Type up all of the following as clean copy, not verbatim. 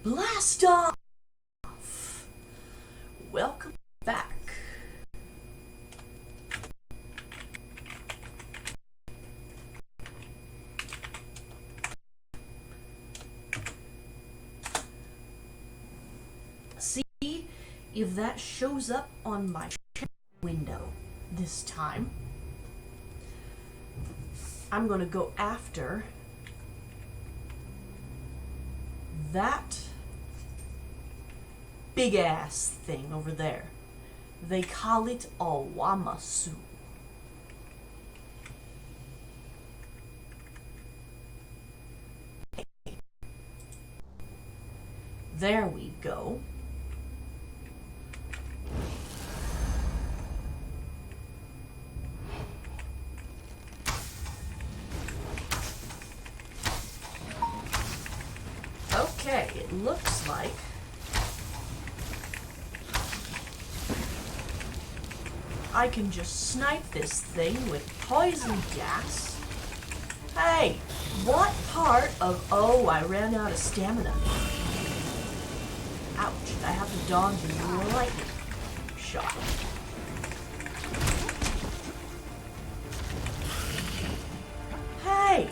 Blast off! Welcome back. See if that shows up on my window this time. I'm gonna go after that big ass thing over there. They call it a wamasu. There we go. Okay, it looks like I can just snipe this thing with poison gas. Hey, what part of... Oh, I ran out of stamina. Ouch, I have to dodge a lightning shot. Hey!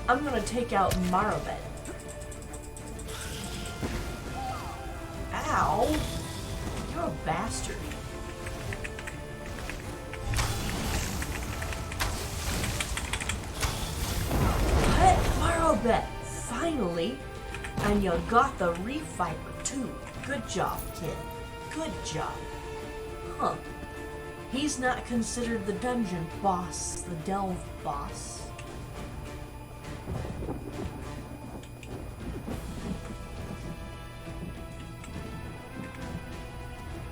I'm gonna take out Maomer. Ow! You're a bastard. Hey, Maomer! Finally! And you got the reef viper too. Good job, kid. Good job. Huh. He's not considered the dungeon boss, the delve boss.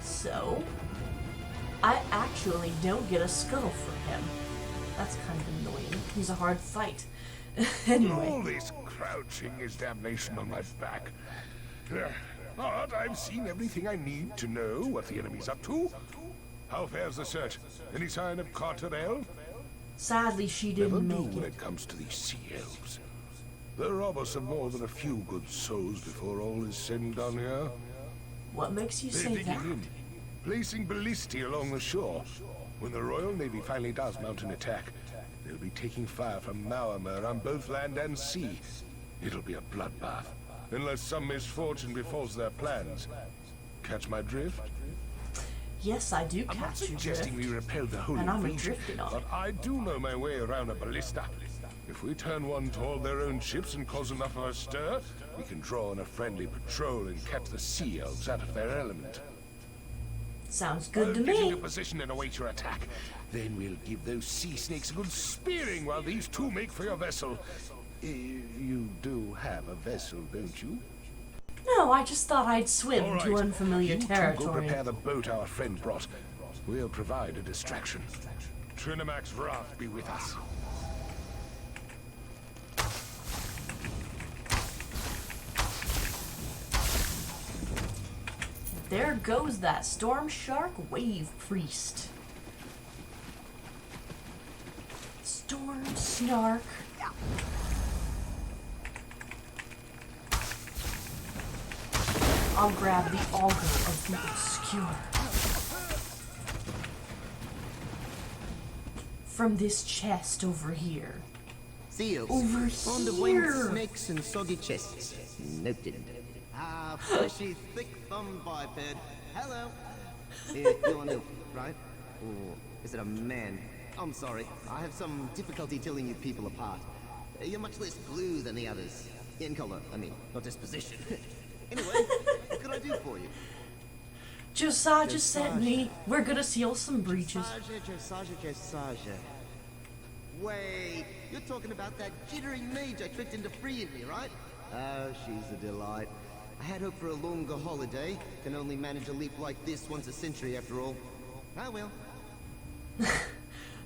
So, I actually don't get a skull from him. That's kind of annoying. He's a hard fight. Anyway. All this crouching is damnation on my back. But I've seen everything I need to know what the enemy's up to. How fares the search? Any sign of Carter elf? Sadly, she didn't Never know make when it. it comes to these sea elves. They'll rob us of more than a few good souls before all is said and done here. What makes you They're say digging that? in, placing ballistae along the shore. When the Royal Navy finally does mount an attack, they'll be taking fire from Maomer on both land and sea. It'll be a bloodbath, unless some misfortune befalls their plans. Catch my drift? Yes, I do I'm not catch your suggesting drift. we repel the whole And I'm invasion, adrifting on but it. I do know my way around a ballista. If we turn one to all their own ships and cause enough of a stir, we can draw on a friendly patrol and catch the sea elves out of their element. Sounds good to I'll get me. into position and await your attack. Then we'll give those sea snakes a good spearing while these two make for your vessel. You do have a vessel, don't you? No, I just thought I'd swim All to right. unfamiliar You two go territory. prepare the boat our friend brought. We'll provide a distraction. Trinamac's wrath be with us. There goes that storm shark wave priest. Storm snark. I'll grab the auger of the obscure. From this chest over here. Seals. Over Fond of winged here. snakes and soggy chests. Noted. Ah, fleshy, thick-thumbed biped. Hello. You're an elf, right? Or is it a man? I'm sorry. I have some difficulty telling you people apart. You're much less blue than the others. In color, I mean, not disposition. Anyway, what can I do for you? Josiah just sent me. We're gonna seal some breaches. Josiah. Wait, you're talking about that jittery mage I tricked into freeing me, right? Oh, she's a delight. I had hoped for a longer holiday. Can only manage a leap like this once a century, after all. I will.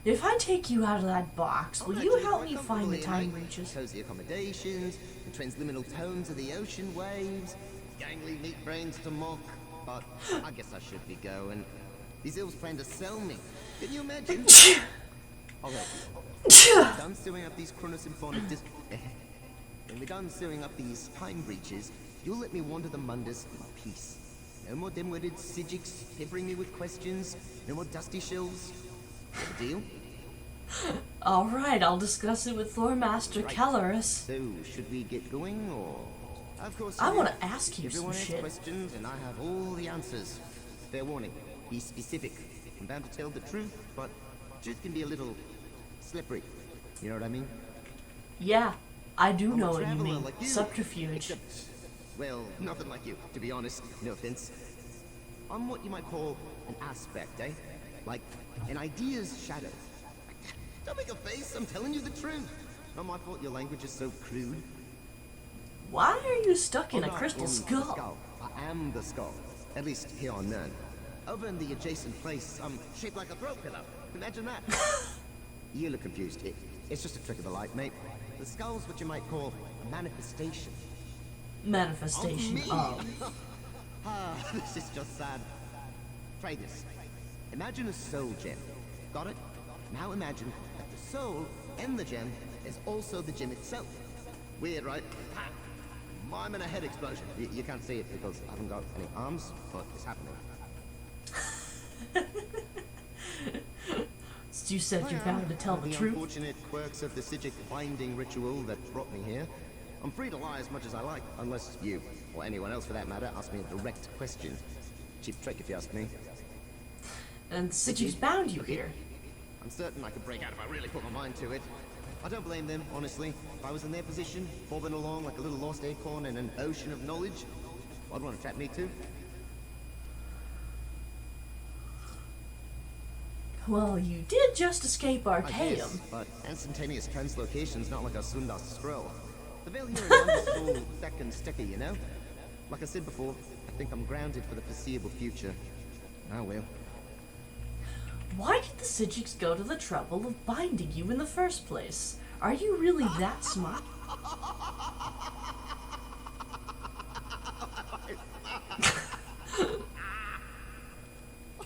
If I take you out of that box, will you Actually, help quite me find comfortably, the time mate. breaches? Cozy accommodations, the transliminal tones of the ocean waves, gangly meat brains to mock. But I guess I should be going. These elves plan to sell me. Can you imagine? Alright. Done sewing up these chronosymphonic when we're done sewing up these time breaches, you'll let me wander the Mundus in peace. No more dim-witted Sijiks peppering me with questions. No more dusty shells. Got a deal? Alright, I'll discuss it with Loremaster Kellerus. So, should we get going, or...? Of course, I want to ask you everyone some asks shit. questions, and I have all the answers. Fair warning, be specific. I'm bound to tell the truth, but truth can be a little slippery. You know what I mean? Yeah, I do I'm know a what you traveler mean. like you, Subterfuge. except, well, nothing like you, to be honest. No offense. I'm what you might call an aspect, eh? Like an idea's shadow. Don't make a face, I'm telling you the truth. Not my fault your language is so crude. Why are you stuck in a I'm not crystal in the skull? I am the skull. At least here on Nern. Over in the adjacent place, I'm shaped like a throat pillow. Imagine that. You look confused. It's just a trick of the light, mate. The skull's what you might call a manifestation. Manifestation me. of. This is just sad. Try this. Imagine a soul gem. Got it? Now imagine that the soul in the gem is also the gem itself. Weird, right? Ha! I'm in a head explosion. You can't see it because I haven't got any arms, but it's happening. You said you're bound to tell the truth. Unfortunate quirks of the Sijic binding ritual that brought me here. I'm free to lie as much as I like, unless you, or anyone else for that matter, ask me a direct question. Cheap trick if you ask me. And Siji's bound you here. I'm certain I could break out if I really put my mind to it. I don't blame them, honestly. If I was in their position, bobbing along like a little lost acorn in an ocean of knowledge, I'd want to trap me too. Well, you did just escape I Archaeum. guess, but instantaneous translocation's not like a Sundas scroll. The veil here in London is all thick and sticky, you know? Like I said before, I think I'm grounded for the foreseeable future. Oh well. Why did the Sijics go to the trouble of binding you in the first place? Are you really that smart?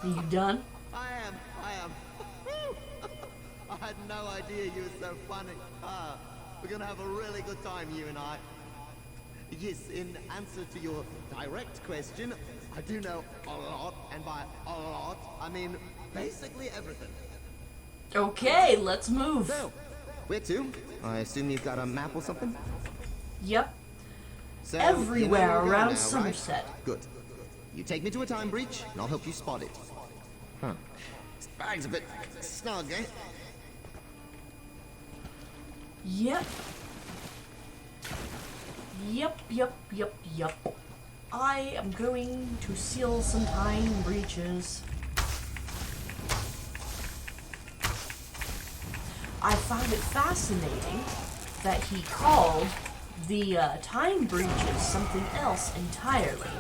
Are you done? I am. I had no idea you were so funny. We're gonna have a really good time, you and I. Yes, in answer to your direct question, I do know a lot, and by a lot, I mean basically everything. Okay, let's move. So, where to? I assume you've got a map or something? Yep. So, Everywhere you know where we're around going now, Summerset. Right? Good. You take me to a time breach, and I'll help you spot it. Huh. This bag's a bit snug, eh? Yep. Yep. I am going to seal some time breaches. I found it fascinating that he called the time breaches something else entirely.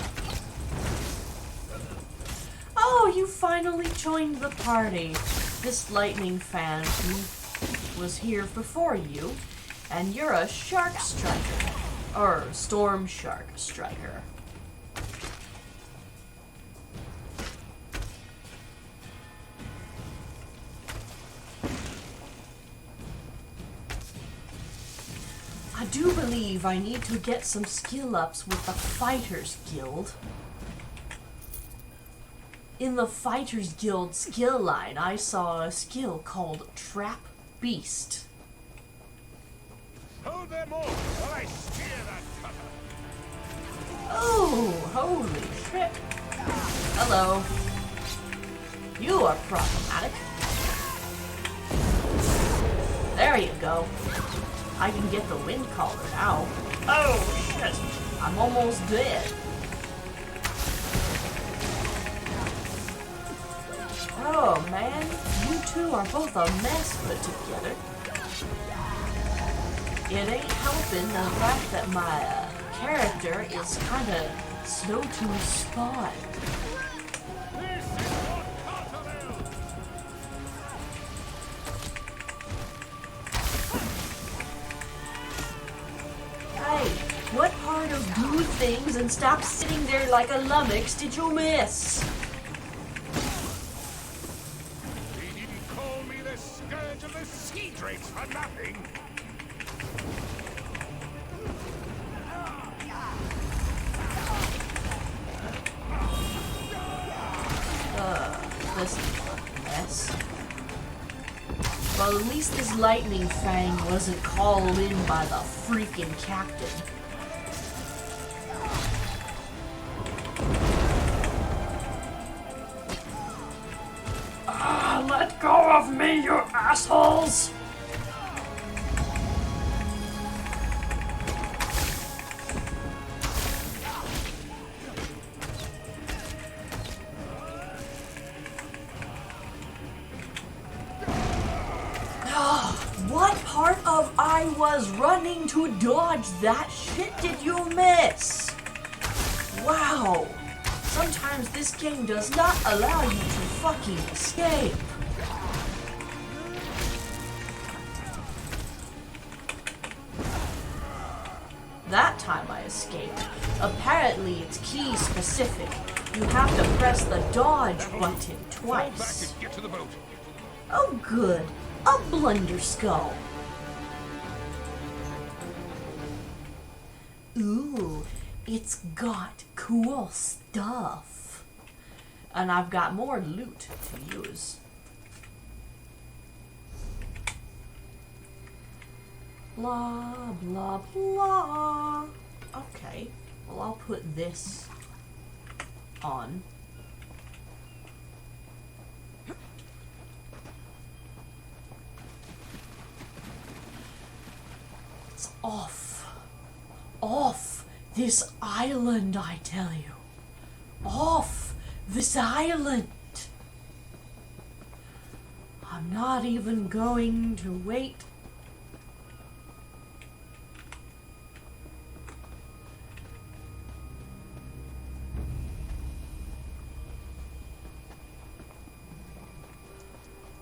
Oh, you finally joined the party. This lightning fan who was here before you, and you're a shark striker. Or storm shark striker. I do believe I need to get some skill ups with the Fighters Guild. In the Fighters Guild skill line, I saw a skill called Trap Beast. Hold them all while I steer that cutter. Oh, holy shit. Hello. You are problematic. There you go. I can get the wind caller now. Oh, shit. I'm almost dead. Oh, man. You two are both a mess put together. It ain't helping the fact that my character is kind of slow to respond. Hey, what part of do things and stop sitting there like a lummox did you miss? Well, at least this lightning fang wasn't called in by the freaking captain. Let go of me, you assholes! What part of I was running to dodge that shit did you miss? Wow. Sometimes this game does not allow you to fucking escape. That time I escaped. Apparently it's key specific. You have to press the dodge button twice. Fall back and get to the boat. Oh good. A blunder skull. Ooh, it's got cool stuff. And I've got more loot to use. Blah, blah, blah. Okay, well I'll put this on. It's off. Off this island, I tell you. Off this island. I'm not even going to wait.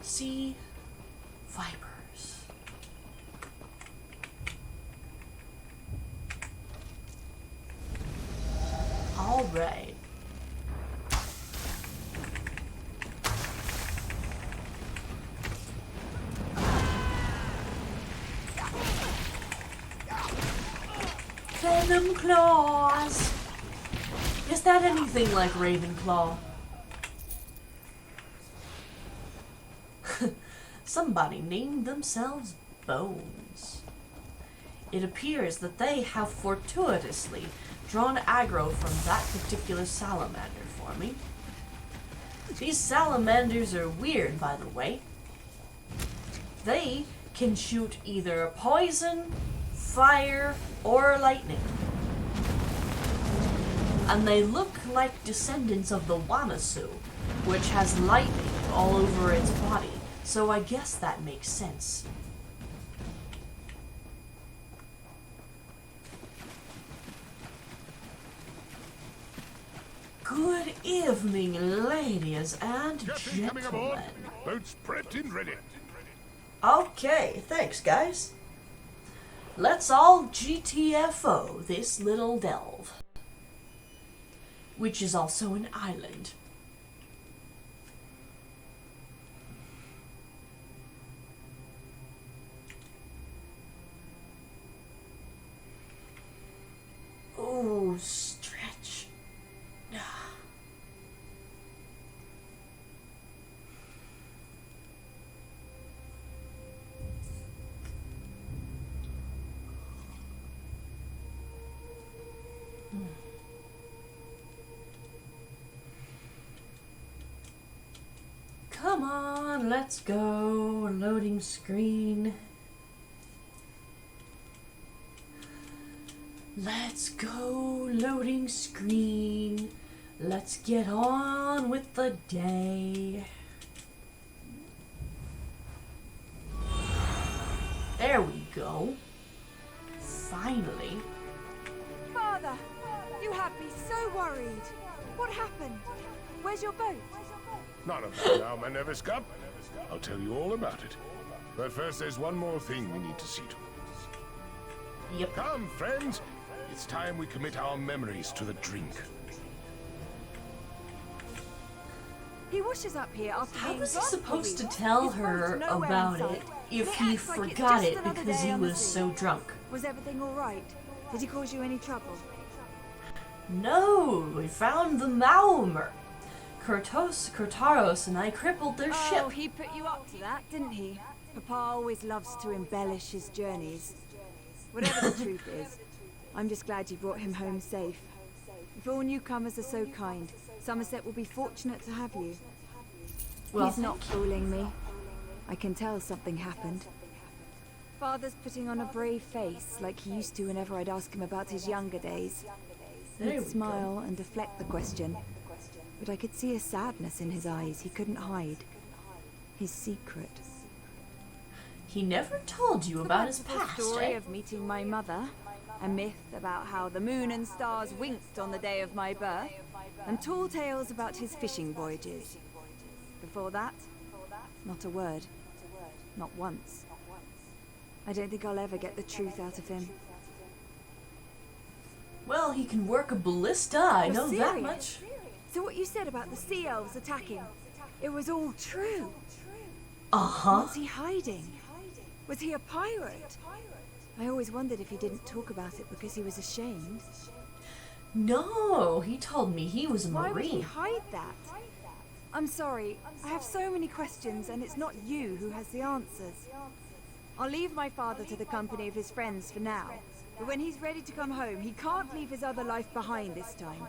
Sea vipers. All right. Venom claws. Is that anything like Ravenclaw? Somebody named themselves Bones. It appears that they have fortuitously drawn aggro from that particular salamander for me. These salamanders are weird, by the way. They can shoot either poison, fire, or lightning. And they look like descendants of the Wamasu, which has lightning all over its body. So I guess that makes sense. Good evening, ladies and Captain coming aboard. gentlemen. Boats prepped and ready. Okay, thanks guys. Let's all GTFO this little delve. Which is also an island. Ooh, stretch. Come on, let's go. Loading screen. Let's go, loading screen. Let's get on with the day. There we go. Finally. Father, you had me so worried. What happened? Where's your boat? None of that now, my nervous cub. I'll tell you all about it. But first, there's one more thing we need to see to. Yep. Come, friends. It's time we commit our memories to the drink. He washes up here after How being was he gone for supposed to weeks. tell His her boat's nowhere about in it sight. if It he acts like it's forgot just it another because day he on the was sea. so drunk? Was everything all right? Did he cause you any trouble? No, we found the Maomer. Kurtaros and I crippled their Oh, ship. he put you up to that, didn't he? Papa always loves to embellish his journeys. Whatever the truth is, I'm just glad you brought him home safe. If all newcomers are so kind, Summerset will be fortunate to have you. Well, He's not fooling me. I can tell something happened. Father's putting on a brave face, like he used to whenever I'd ask him about his younger days. there He'd we smile and deflect the question, but I could see a sadness in his eyes he couldn't hide. His secret. He never told you about his The past, story eh? of meeting my mother, a myth about how the moon and stars winked on the day of my birth, and tall tales about his fishing voyages. Before that, not a word. Not once. I don't think I'll ever get the truth out of him. Well, he can work a ballista, I You're know that serious? much. So what you said about the sea elves attacking, it was all true. Uh-huh. What's he hiding? Was he a pirate? I always wondered if he didn't talk about it because he was ashamed. No, he told me he was a Why would he Marine. hide that? I'm sorry, I have so many questions and it's not you who has the answers. I'll leave my father to the company of his friends for now, but when he's ready to come home, he can't leave his other life behind this time.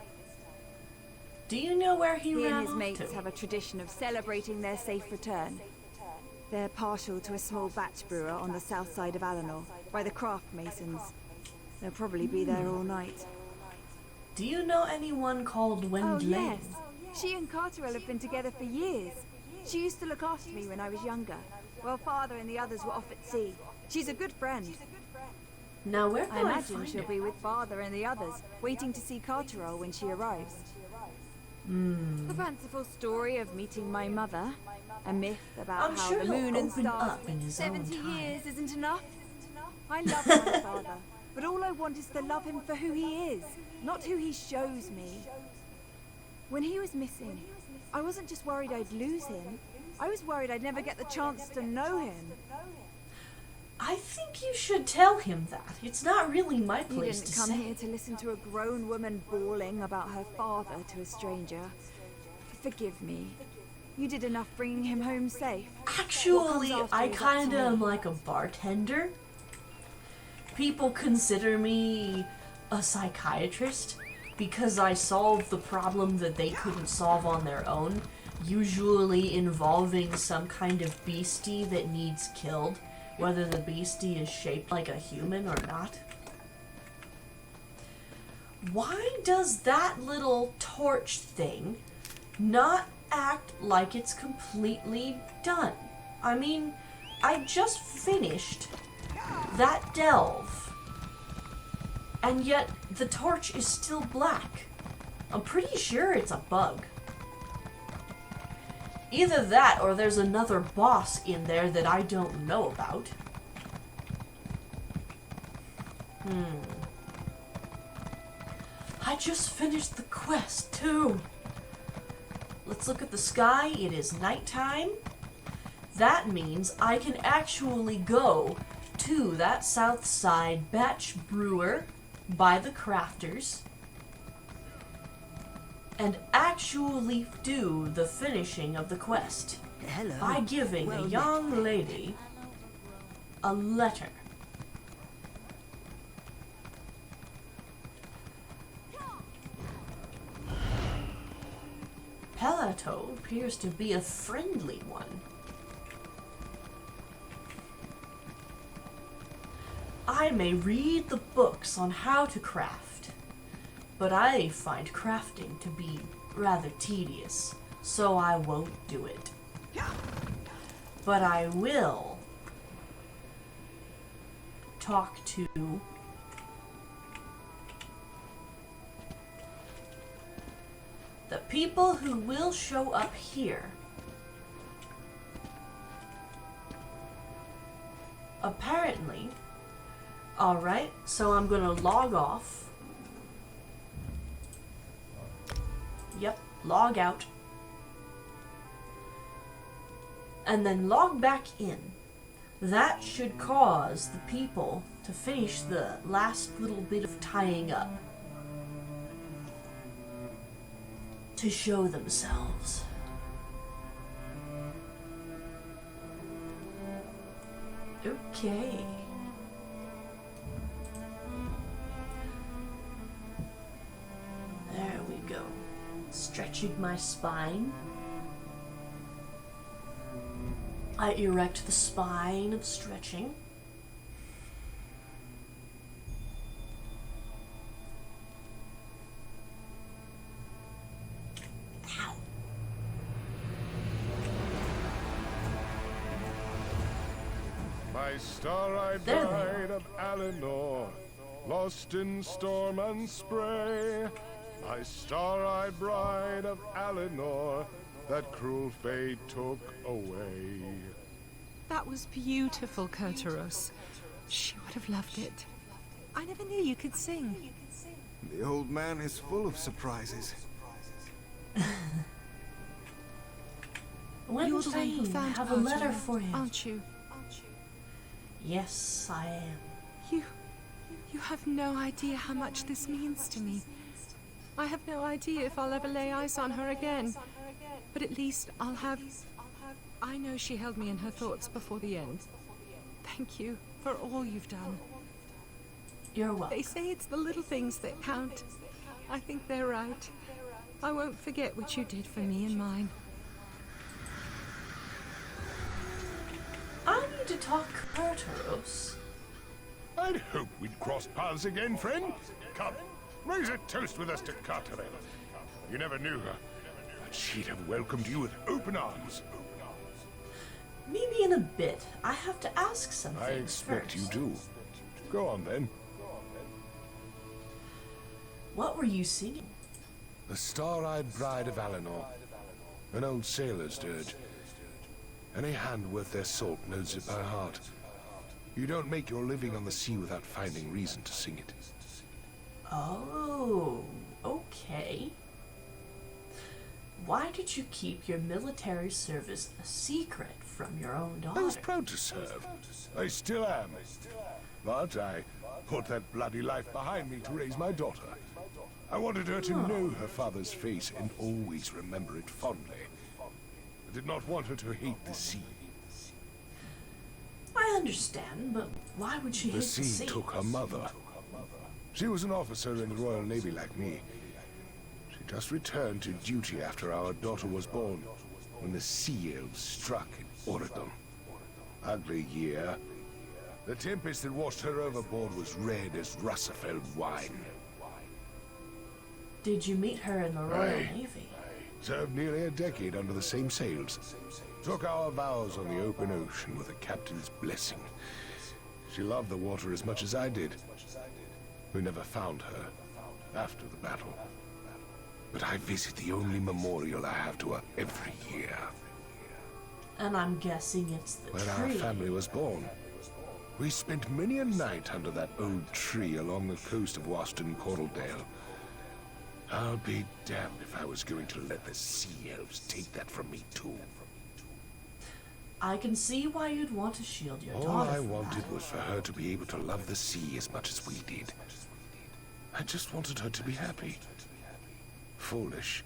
Do you know where he He ran and his off mates to? have a tradition of celebrating their safe return. They're partial to a small batch brewer on the south side of Alanor, by the craft masons. They'll probably be there all night. Do you know anyone called Oh Wendlane? yes, she and Carterell have been together for years. She used to look after me when I was younger, while father and the others were off at sea. She's a good friend. Now where do I I imagine find she'll her? be with father and the others, waiting to see Carterell when she arrives. The fanciful story of meeting my mother, a myth about I'm how sure the he'll moon and open stars up in his own 70 time. years isn't enough. I love my father, but all I want is to love him for who he is, not who he shows me. When he was missing, I wasn't just worried I'd lose him, I was worried I'd never get the chance to know him. I think you should tell him that. It's not really my You place didn't to come say. here to listen to a grown woman bawling about her father to a stranger. Forgive me. You did enough bringing him home safe. Actually, What comes after I is up to kinda am me. like a bartender. People consider me a psychiatrist because I solve the problem that they couldn't solve on their own, usually involving some kind of beastie that needs killed, whether the beastie is shaped like a human or not. Why does that little torch thing not act like it's completely done? I mean, I just finished that delve, and yet the torch is still black. I'm pretty sure it's a bug. Either that or there's another boss in there that I don't know about. I just finished the quest too. Let's look at the sky. It is nighttime. That means I can actually go to that south side batch brewer by the crafters and actually do the finishing of the quest Hello. by giving Well a met. young lady a letter. Pelato appears to be a friendly one. I may read the books on how to craft, but I find crafting to be rather tedious, so I won't do it. But I will talk to the people who will show up here. Apparently, alright, so I'm gonna log off. Yep, log out. And then log back in. That should cause the people to finish the last little bit of tying up. To show themselves. Okay. There we go. Stretching my spine. I erect the spine of stretching. Ow. My star-eyed There they bride of Alinor, lost in storm and spray. My star-eyed bride of Alinor, that cruel fate took away. That was beautiful, Kurtaros. She would have loved it. I never knew you could sing. The old man is full of surprises. When You're the one who Jane found have a letter Kurtaros, for him. aren't you? Yes, I am. You have no idea how much this means to me. I have no idea if I'll ever lay eyes on her again. But at least I'll have... I know she held me in her thoughts before the end. Thank you for all you've done. You're welcome. They say it's the little things that count. I think they're right. I won't forget what you did for me and mine. I need to talk Kurtaros. I'd hoped we'd cross paths again, friend. Come, raise a toast with us to Carteret. You never knew her, but she'd have welcomed you with open arms. Maybe in a bit. I have to ask something. I expect first. you do. Go on, then. What were you singing? The Star-Eyed Bride of Alinor. An old sailor's dirge. Any hand worth their salt knows it by heart. You don't make your living on the sea without finding reason to sing it. Oh, okay. Why did you keep your military service a secret from your own daughter? I was proud to serve. I still am. But I put that bloody life behind me to raise my daughter. I wanted her to know her father's face and always remember it fondly. I did not want her to hate the sea. I understand, but why would she hate The the sea? sea took her mother. She was an officer in the Royal Navy like me. She just returned to duty after our daughter was born, when the sea elves struck in Oregon. Ugly year. The tempest that washed her overboard was red as Russafeld wine. Did you meet her in the Royal Aye. Navy? Served nearly a decade under the same sails. Took our vows on the open ocean with a captain's blessing. She loved the water as much as I did. We never found her after the battle. But I visit the only memorial I have to her every year. And I'm guessing it's the Where tree. our family was born. We spent many a night under that old tree along the coast of Waston Coraldale. I'll be damned if I was going to let the sea elves take that from me too. I can see why you'd want to shield your All daughter I from wanted that. was for her to be able to love the sea as much as we did. I just wanted her to be happy. Foolish.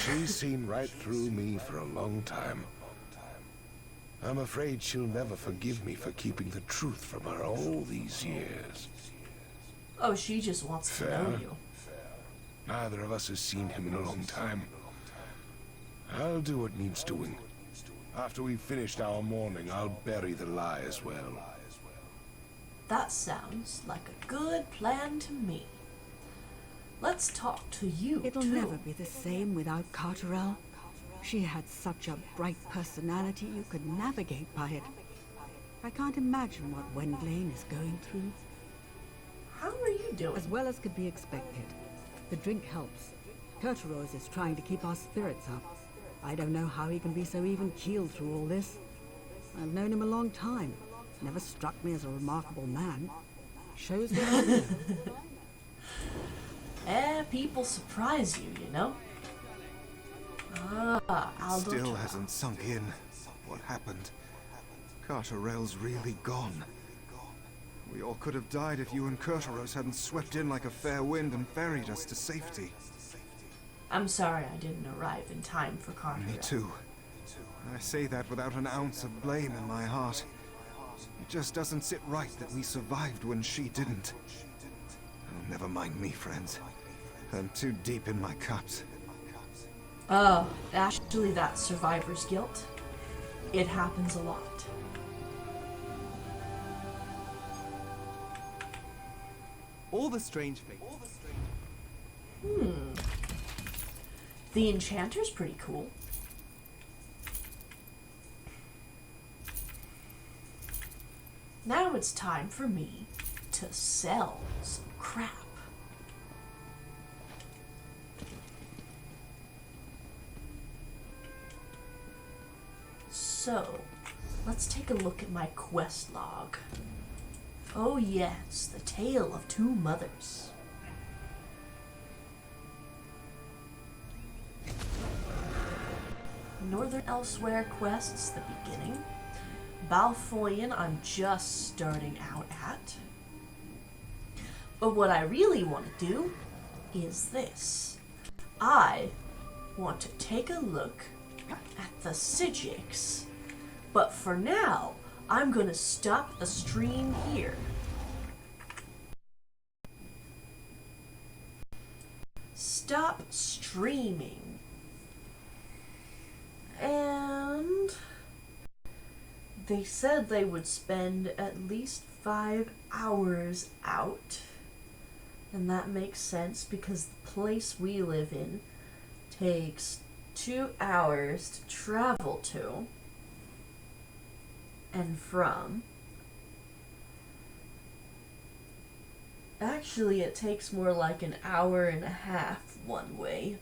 She's seen right through me for a long time. I'm afraid she'll never forgive me for keeping the truth from her all these years. Oh, she just wants to know Fair. you. Neither of us has seen him in a long time. I'll do what needs doing. After we've finished our mourning, I'll bury the lie as well. That sounds like a good plan to me. Let's talk to you, It'll too. never be the same without Carterell. She had such a bright personality you could navigate by it. I can't imagine what Wendlane is going through. How are you doing? As well as could be expected. The drink helps. Kurtaros is trying to keep our spirits up. I don't know how he can be so even-keeled through all this. I've known him a long time. Never struck me as a remarkable man. Shows what I know. People surprise you, you know? Aldo. Still hasn't sunk in what happened. Carterell's really gone. We all could have died if you and Kurtaros hadn't swept in like a fair wind and ferried us to safety. I'm sorry I didn't arrive in time for Carter. Me too. I say that without an ounce of blame in my heart. It just doesn't sit right that we survived when she didn't. Oh, never mind me, friends. I'm too deep in my cups. Actually, that's survivor's guilt. It happens a lot. All the strange things. The enchanter's pretty cool. Now it's time for me to sell some crap. So, let's take a look at my quest log. Oh yes, the tale of two mothers. Northern Elsewhere quests, the beginning. Balfoyan, I'm just starting out at. But what I really want to do is this. I want to take a look at the Sijiks. But for now, I'm going to stop the stream here. Stop streaming. And they said they would spend at least 5 hours out. And that makes sense because the place we live in takes 2 hours to travel to and from. Actually, it takes more like an hour and a half one way.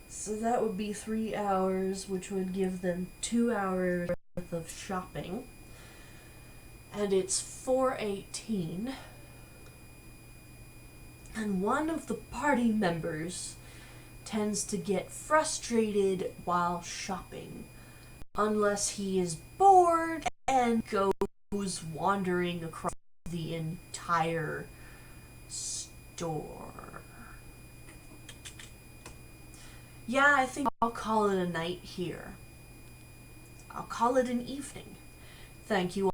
So that would be 3 hours, which would give them 2 hours worth of shopping. And it's 4:18. And one of the party members tends to get frustrated while shopping, unless he is bored and goes wandering across the entire store. Yeah, I think I'll call it a night here. I'll call it an evening. Thank you